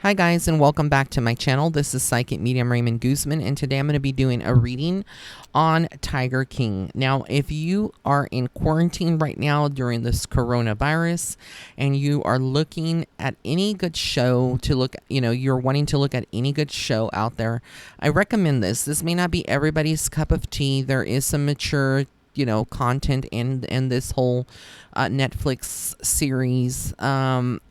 Hi guys, and welcome back to my channel. This is Psychic Medium Raymond Guzman, and today I'm going to be doing a reading on Tiger King. Now, if you are in quarantine right now during this coronavirus and you are looking at any good show to look, you're wanting to look at any good show out there, I recommend this. This may not be everybody's cup of tea. There is some mature content in this whole Netflix series.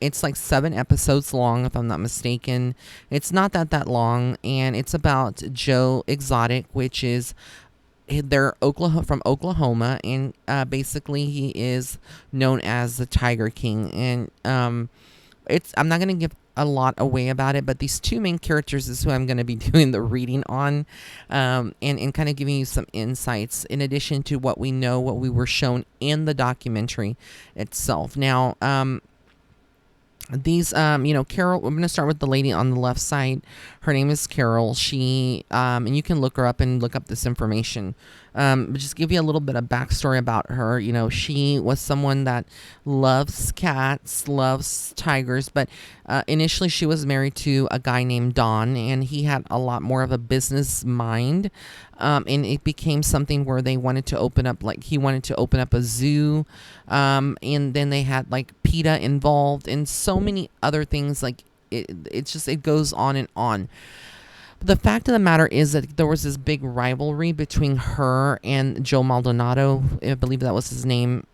It's like 7 episodes long, if I'm not mistaken. It's not that long, and it's about Joe Exotic, which is they're from Oklahoma, and basically he is known as the Tiger King. And I'm not going to give a lot away about it, but these two main characters is who I'm going to be doing the reading on, and kind of giving you some insights in addition to what we know, what we were shown in the documentary itself. Now, these Carol, I'm going to start with the lady on the left side. Her name is Carol. She and you can look her up and look up this information. Just give you a little bit of backstory about her. She was someone that loves cats, loves tigers, but initially she was married to a guy named Don, and he had a lot more of a business mind. And it became something where they wanted to open up, he wanted to open up a zoo. And then they had PETA involved and so many other things. It goes on and on. But the fact of the matter is that there was this big rivalry between her and Joe Maldonado. I believe that was his name,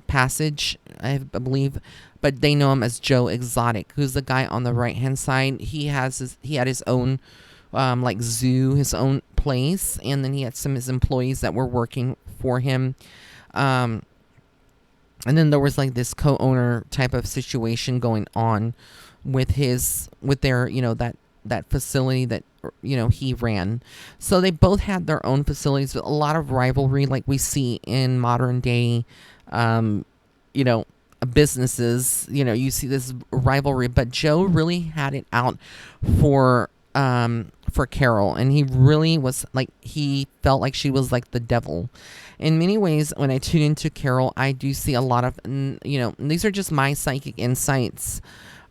Passage, I believe. But they know him as Joe Exotic, who's the guy on the right-hand side. He had his own zoo, his own place, and then he had some of his employees that were working for him. And then there was this co-owner type of situation going on with their that facility that he ran. So they both had their own facilities with a lot of rivalry, like we see in modern day businesses. You see this rivalry, but Joe really had it out for Carol, and he really was he felt like she was like the devil. In many ways, when I tune into Carol, I do see a lot of these are just my psychic insights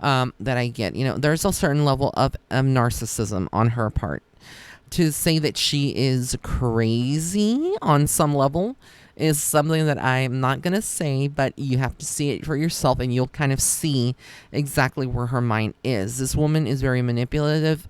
that I get. There's a certain level of narcissism on her part. To say that she is crazy on some level is something that I'm not going to say, but you have to see it for yourself and you'll kind of see exactly where her mind is. This woman is very manipulative.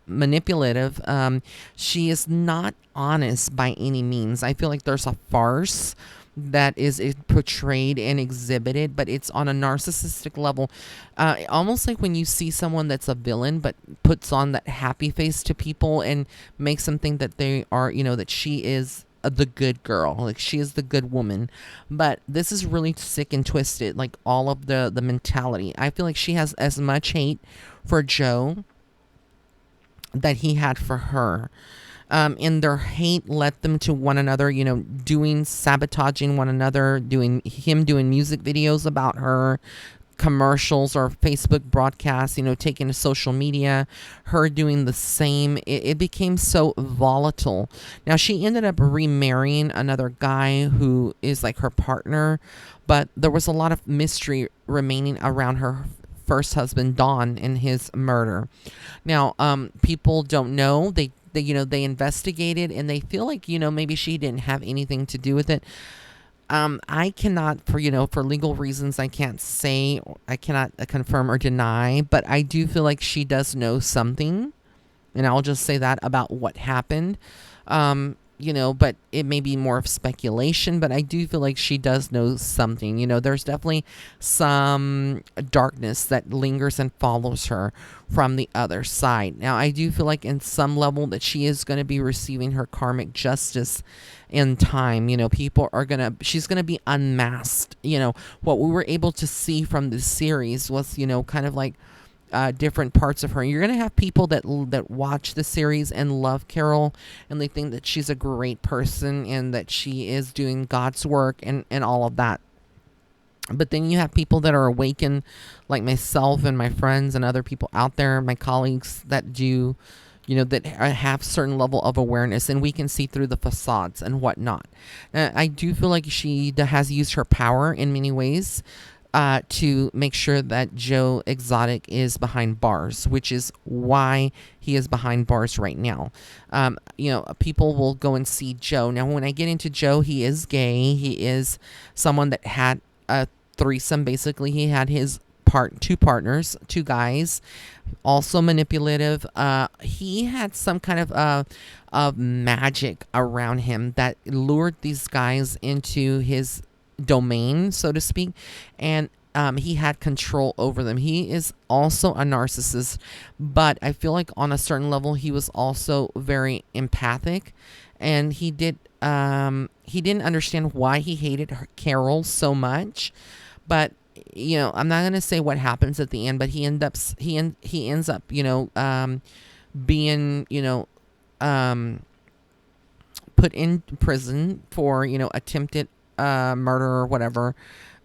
She is not honest by any means. I feel like there's a farce that is portrayed and exhibited, but it's on a narcissistic level. Almost like when you see someone that's a villain but puts on that happy face to people and makes them think that they are, that she is the good girl, she is the good woman. But this is really sick and twisted, all of the mentality. I feel like she has as much hate for Joe that he had for her. And their hate led them to one another, sabotaging one another, doing music videos about her, commercials or Facebook broadcasts, taking to social media, her doing the same. It became so volatile. Now, she ended up remarrying another guy who is her partner, but there was a lot of mystery remaining around her first husband, Don, and his murder. Now, people don't know. They investigated, and they feel like, maybe she didn't have anything to do with it. I cannot, for legal reasons, I cannot confirm or deny, but I do feel like she does know something, and I'll just say that about what happened. But it may be more of speculation, but I do feel like she does know something. There's definitely some darkness that lingers and follows her from the other side. Now, I do feel like in some level that she is going to be receiving her karmic justice in time. She's going to be unmasked. What we were able to see from this series was, kind of different parts of her. You're going to have people that watch the series and love Carol, and they think that she's a great person and that she is doing God's work and all of that. But then you have people that are awakened, like myself and my friends and other people out there, my colleagues, that do, that have certain level of awareness, and we can see through the facades and whatnot. I do feel like she has used her power in many ways to make sure that Joe Exotic is behind bars, which is why he is behind bars right now. People will go and see Joe. Now, when I get into Joe, he is gay. He is someone that had a threesome. Basically, he had his two partners, two guys, also manipulative. He had some kind of magic around him that lured these guys into his domain, so to speak, and he had control over them. He is also a narcissist, but I feel like on a certain level he was also very empathic, and he didn't understand why he hated Carol so much. But I'm not gonna say what happens at the end, but he ends up being put in prison for attempted murder or whatever,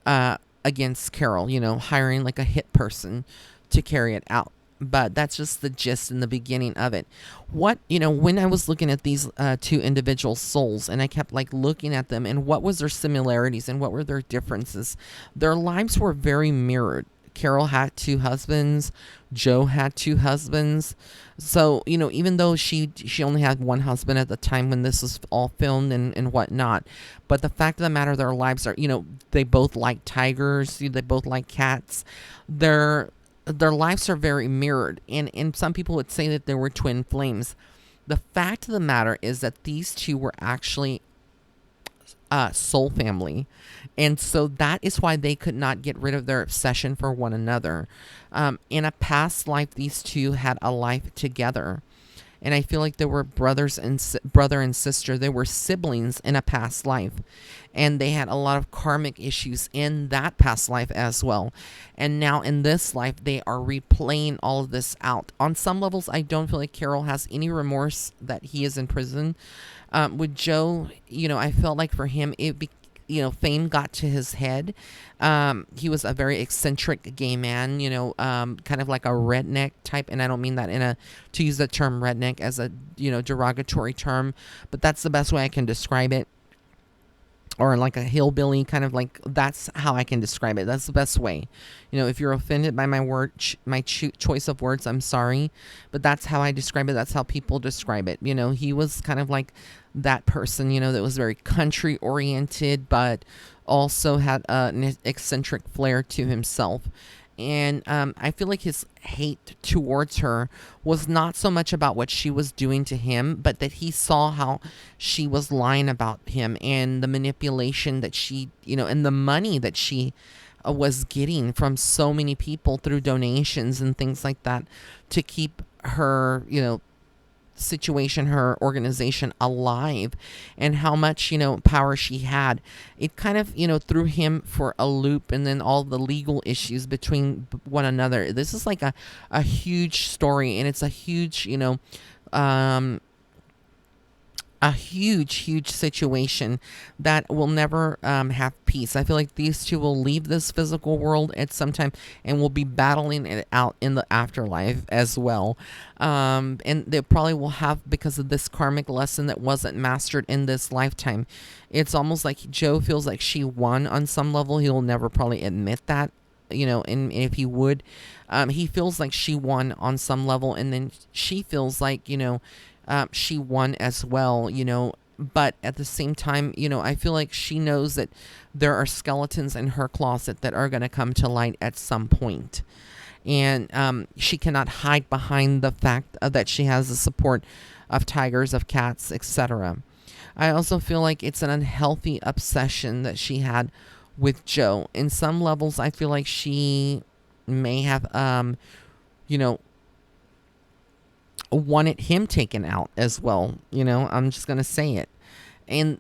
against Carol, hiring like a hit person to carry it out. But that's just the gist in the beginning of it. When I was looking at these two individual souls, and I kept like looking at them and what was their similarities and what were their differences, their lives were very mirrored. Carol had two husbands. Joe had two husbands. So, even though she only had one husband at the time when this was all filmed and whatnot, but the fact of the matter, their lives are, they both like tigers. They both like cats. Their lives are very mirrored. And some people would say that they were twin flames. The fact of the matter is that these two were actually soul family, and so that is why they could not get rid of their obsession for one another. In a past life, these two had a life together, and I feel like they were brother and sister. They were siblings in a past life, and they had a lot of karmic issues in that past life as well. And now in this life, they are replaying all of this out. On some levels, I don't feel like Carol has any remorse that he is in prison. With Joe, I felt like for him, fame got to his head. He was a very eccentric gay man, kind of like a redneck type. And I don't mean that to use the term redneck as a, derogatory term, but that's the best way I can describe it. Or like a hillbilly, kind of like, that's how I can describe it. That's the best way. If you're offended by my choice of words, I'm sorry, but that's how I describe it. That's how people describe it. He was kind of like that person, that was very country oriented, but also had an eccentric flair to himself. And I feel like his hate towards her was not so much about what she was doing to him, but that he saw how she was lying about him and the manipulation that she, and the money that she was getting from so many people through donations and things like that to keep her, situation, her organization alive, and how much power she had. It kind of threw him for a loop, and then all the legal issues between one another. This is like a huge story, and it's a huge a huge situation that will never have peace. I feel like these two will leave this physical world at some time and will be battling it out in the afterlife as well. And they probably will have, because of this karmic lesson that wasn't mastered in this lifetime. It's almost like Joe feels like she won on some level. He'll never probably admit that, and if he would, he feels like she won on some level, and then she feels like, she won as well, but at the same time, I feel like she knows that there are skeletons in her closet that are going to come to light at some point. And she cannot hide behind the fact that she has the support of tigers, of cats, etc. I also feel like it's an unhealthy obsession that she had with Joe. In some levels, I feel like she may have, wanted him taken out as well. I'm just going to say it. And,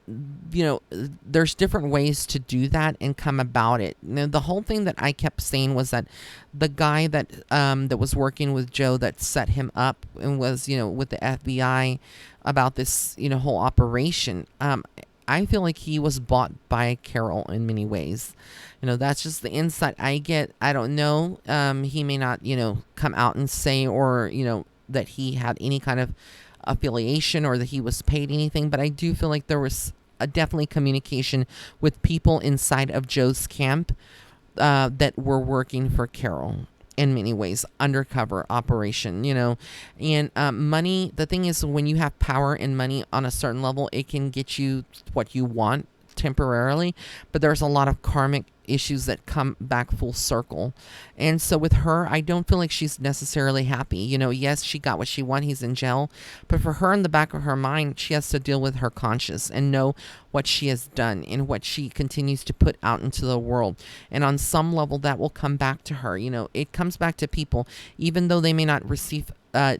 there's different ways to do that and come about it. The whole thing that I kept saying was that the guy that was working with Joe, that set him up and was, with the FBI about this, whole operation, I feel like he was bought by Carol in many ways. That's just the insight I get. I don't know. He may not, come out and say, or, that he had any kind of affiliation or that he was paid anything, but I do feel like there was definitely communication with people inside of Joe's camp that were working for Carol in many ways, undercover operation, and money. The thing is, when you have power and money on a certain level, it can get you what you want temporarily, but there's a lot of karmic issues that come back full circle. And so with her, I don't feel like she's necessarily happy. Yes, she got what she wanted. He's in jail. But for her, in the back of her mind, she has to deal with her conscience and know what she has done and what she continues to put out into the world. And on some level, that will come back to her. It comes back to people, even though they may not receive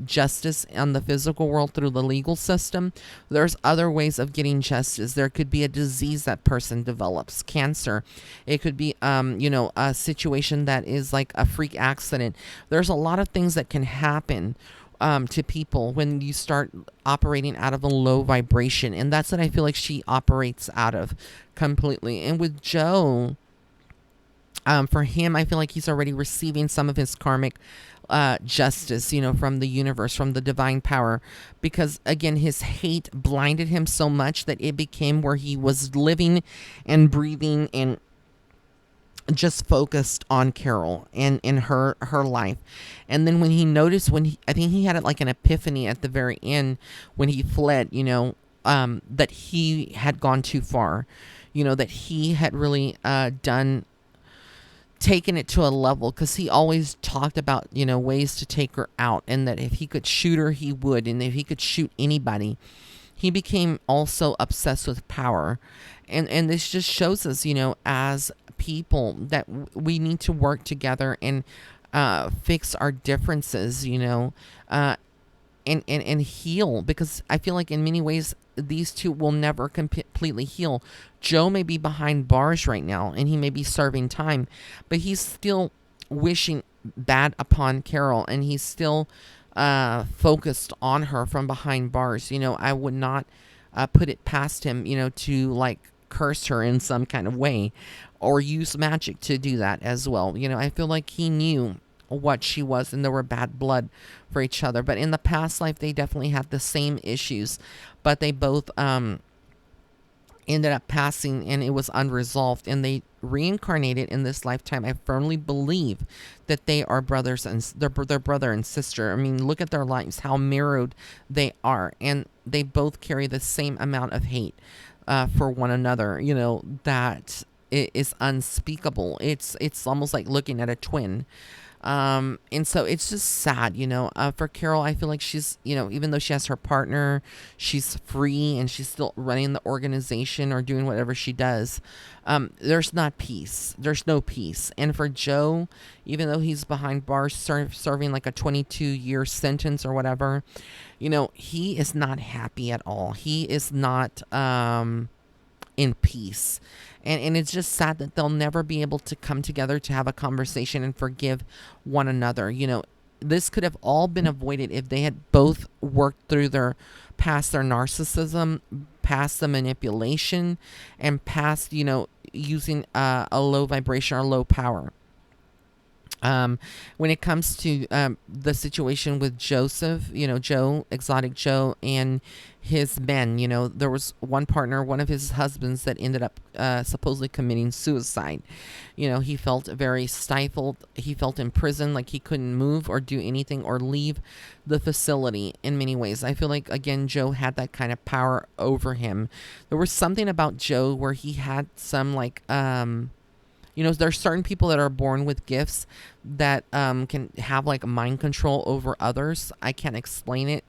justice on the physical world through the legal system. There's other ways of getting justice. There could be a disease that person develops, cancer. It could be, a situation that is like a freak accident. There's a lot of things that can happen to people when you start operating out of a low vibration. And that's what I feel like she operates out of completely. And with Joe, for him, I feel like he's already receiving some of his karmic justice, from the universe, from the divine power, because again, his hate blinded him so much that it became where he was living and breathing and just focused on Carol and in her life. And then when he noticed, I think he had it like an epiphany at the very end when he fled, that he had gone too far, that he had really taken it to a level, because he always talked about ways to take her out, and that if he could shoot her he would, and if he could shoot anybody. He became also obsessed with power, and this just shows us, as people, that we need to work together and fix our differences, and heal, because I feel like in many ways these two will never completely heal. Joe may be behind bars right now and he may be serving time, but he's still wishing bad upon Carol, and he's still focused on her from behind bars. I would not put it past him, to like curse her in some kind of way or use magic to do that as well. I feel like he knew what she was and there were bad blood for each other, but in the past life they definitely had the same issues, but they both ended up passing and it was unresolved, and they reincarnated in this lifetime. I firmly believe that they are brothers and their brother and sister. I mean, look at their lives, how mirrored they are, and they both carry the same amount of hate for one another, that it is unspeakable. It's almost like looking at a twin. And so it's just sad, for Carol. I feel like she's, even though she has her partner, she's free and she's still running the organization or doing whatever she does. There's not peace. There's no peace. And for Joe, even though he's behind bars serving like a 22-year sentence or whatever, he is not happy at all. He is not, in peace. And it's just sad that they'll never be able to come together to have a conversation and forgive one another. This could have all been avoided if they had both worked through past their narcissism, past the manipulation, and past, using a low vibration or low power. When it comes to the situation with Joseph, Joe, Exotic Joe, and his men, there was one partner, one of his husbands, that ended up supposedly committing suicide. He felt very stifled. He felt in prison, like he couldn't move or do anything or leave the facility in many ways. I feel like, again, Joe had that kind of power over him. There was something about Joe where he had some like, there's certain people that are born with gifts that can have like mind control over others. I can't explain it,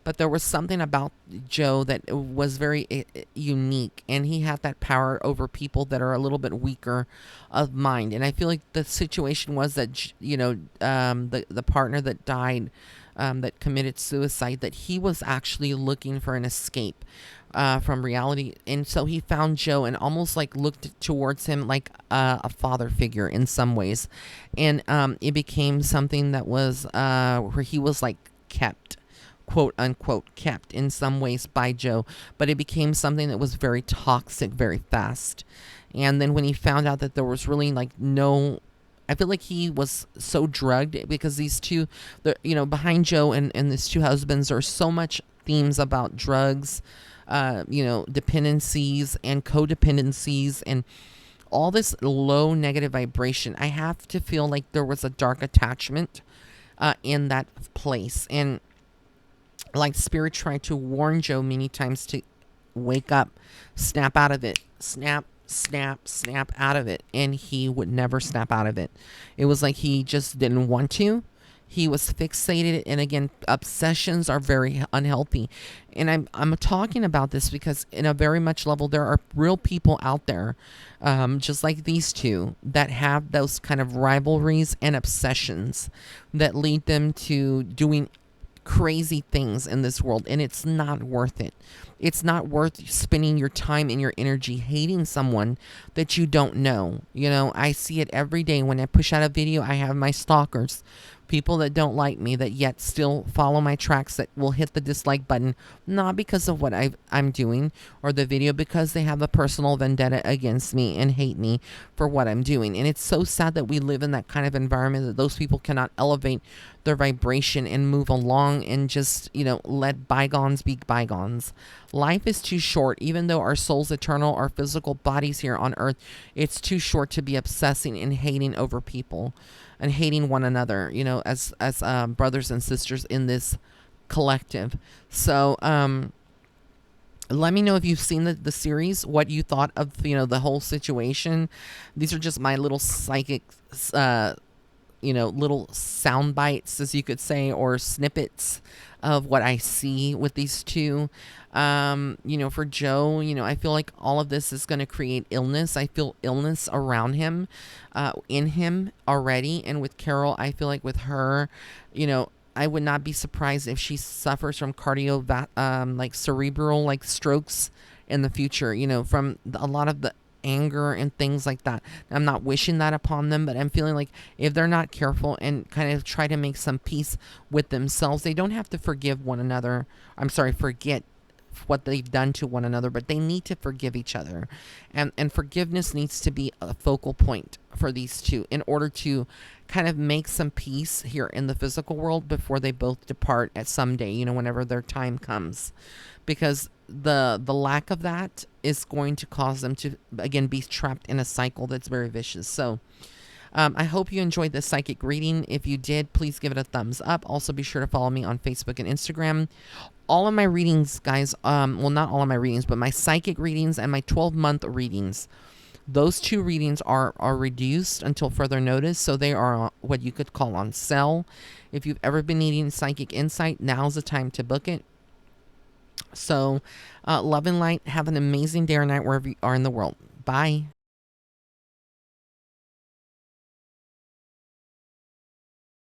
but there was something about Joe that was very unique, and he had that power over people that are a little bit weaker of mind. And I feel like the situation was that, the partner that died, that committed suicide, that he was actually looking for an escape from reality, and so he found Joe and almost like looked towards him like a father figure in some ways, and it became something that was where he was like kept, quote unquote, kept in some ways by Joe, but it became something that was very toxic very fast. And then when he found out that there was really like no, I feel like he was so drugged, because these two, behind Joe and these two husbands are so much themes about drugs, dependencies and codependencies and all this low negative vibration. I have to feel like there was a dark attachment in that place. And like spirit tried to warn Joe many times to wake up, snap out of it, snap out of it. And he would never snap out of it. It was like he just didn't want to. He was fixated, and again, obsessions are very unhealthy. And I'm talking about this because, in a very much level, there are real people out there, just like these two, that have those kind of rivalries and obsessions that lead them to doing crazy things in this world, and it's not worth it. It's not worth spending your time and your energy hating someone that you don't know. You know, I see it every day when I push out a video. I have my stalkers, people that don't like me that yet still follow my tracks, that will hit the dislike button, not because of what I'm doing or the video, because they have a personal vendetta against me and hate me for what I'm doing. And it's so sad that we live in that kind of environment, that those people cannot elevate their vibration and move along and just, let bygones be bygones. Life is too short. Even though our soul's eternal, our physical bodies here on earth, it's too short to be obsessing and hating over people and hating one another, as brothers and sisters in this collective. So let me know if you've seen the series, what you thought of the whole situation. These are just my little psychic little sound bites, as you could say, or snippets of what I see with these two. For Joe, I feel like all of this is going to create illness. I feel illness around him, in him already. And with Carol, I feel like with her, I would not be surprised if she suffers from like cerebral, like strokes in the future, from a lot of the anger and things like that. I'm not wishing that upon them, but I'm feeling like if they're not careful and kind of try to make some peace with themselves, they don't have to forgive one another. Forget what they've done to one another, but they need to forgive each other. And forgiveness needs to be a focal point for these two in order to kind of make some peace here in the physical world before they both depart at someday, whenever their time comes. Because the lack of that is going to cause them to, again, be trapped in a cycle that's very vicious. So I hope you enjoyed this psychic reading. If you did, please give it a thumbs up. Also, be sure to follow me on Facebook and Instagram. All of my readings, guys, well, not all of my readings, but my psychic readings and my 12-month readings, those two readings are reduced until further notice. So they are what you could call on sale. If you've ever been needing psychic insight, now's the time to book it. So love and light. Have an amazing day or night wherever you are in the world. Bye.